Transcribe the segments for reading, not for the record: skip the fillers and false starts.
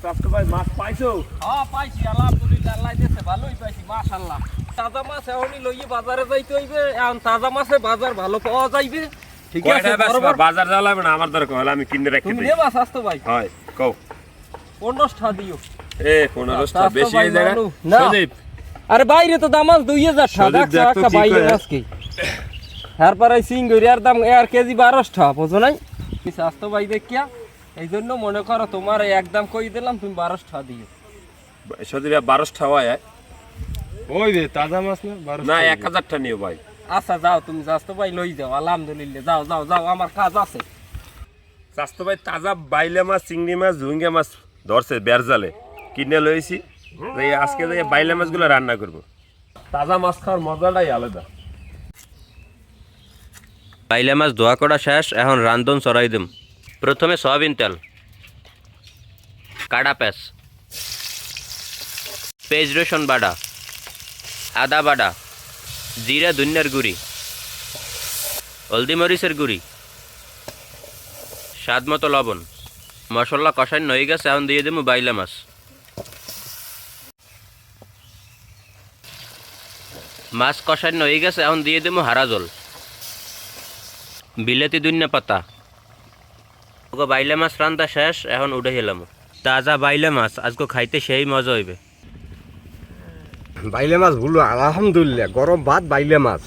চাচা ভাই মাছ পাইছো? হ্যাঁ পাইছি, আলহামদুলিল্লাহ, আল্লাহ দিয়েছে, ভালোই পাইছি মাশাআল্লাহ। তাজা মাছ এখনই লইয়ে বাজারে যাইতে হইবে, এখন তাজা মাছে বাজার ভালো পাওয়া যাইবে। ঠিক আছে, বরাবর বাজার যাওয়া লাগবে না, আমার দরকার হলে আমি কিনে রেখে তুমি দিই। নেবা স্বাস্থ্য ভাই? হয় কও। 15টা দিও। 15টা বেশি হয়ে যায় না? সজীব, আরে বাইরে তো দাম আছে 2000 টাকা, সজীব দেখ তো একটা কি বাইরে করে। মাছ কি তারপরে চিংড়ির দাম এর কেজি 1200 টাকা, বুঝো নাই? স্বাস্থ্য ভাই দেখিয়া এই জন্য মনে করো তোমার একদম কই দিলাম, তুমি 1200 টাকা দিও। সজীব 12টা হয়। ওই রে তাজা মাছ না 1200 না 1000টা নিও ভাই। আচ্ছা যাও, তুমি স্বাস্থ্য ভাই লই যাও, আলহামদুলিল্লাহ, যাও যাও যাও, আমার কাজ আছে। স্বাস্থ্য ভাই তাজা বাইলে মাছ, চিংড়ি মাছ, ঝুঙ্গা মাছ ধরছে বেরজালে, কিনে লইছি। এই আজকে যে বাইলে মাছগুলো রান্না করব। তাজা মাছ খাওয়ার মজাটাই আলাদা। বাইলে মাছ ধোয়া করা শেষ, এখন রান্ধন চড়াই দিম। প্রথমে সয়াবিন তেল, কাটা পেঁয়াজ, পেঁয়াজ রসুন বাটা, আদা বাটা, জিরা ধনিয়ার গুঁড়ি, হলদি মরিচের গুঁড়ি, স্বাদ মতো লবণ। মশলা কষানো হয়ে গেছে, এখন দিয়ে দেবো বাইলে মাছ। মাছ কষানো হয়ে গেছে, এখন দিয়ে দেবো হারা জল, বিলেতি ধনিয়া পাতা। বাইলে মাছ রান্না শেষ, এখন উঠে গেলাম। তাজা বাইলে মাছ আজকে খাইতে সেই মজা হইবে। বাইলে মাছ ভুলো, আলহামদুলিল্লাহ, গরম ভাত বাইলে মাছ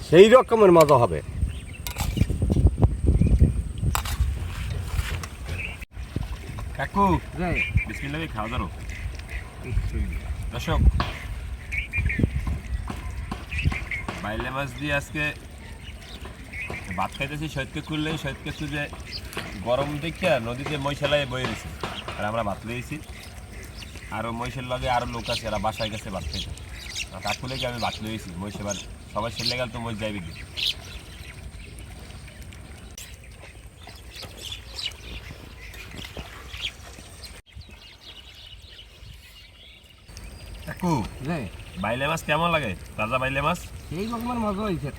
সেই রকমের মজা হবে। কাকু বিসমিল্লাহ খাওয়া দাও। দর্শক, বাইলে মাছ দিয়ে আজকে ভাত খাইতেছি। শৈতকে খুললে শৈতকে খুঁজে গরম দেখিয়া নদীতে মহিষালায় বয়ে গেছে, আর আমরা ভাত লইছি। আরও মহিষের লগে আরও লোক আছে, এরা বাসায় গেছে ভাত খাইতে। কাকুলে আমি ভাত লইছি, মহিষ এবার সবাই সেলে গেল তো মহিষ যাইবে কি। কাকু বাইলে মাছ কেমন লাগে? তাজা বাইলে মাছ এই রকমের মজা হইছে।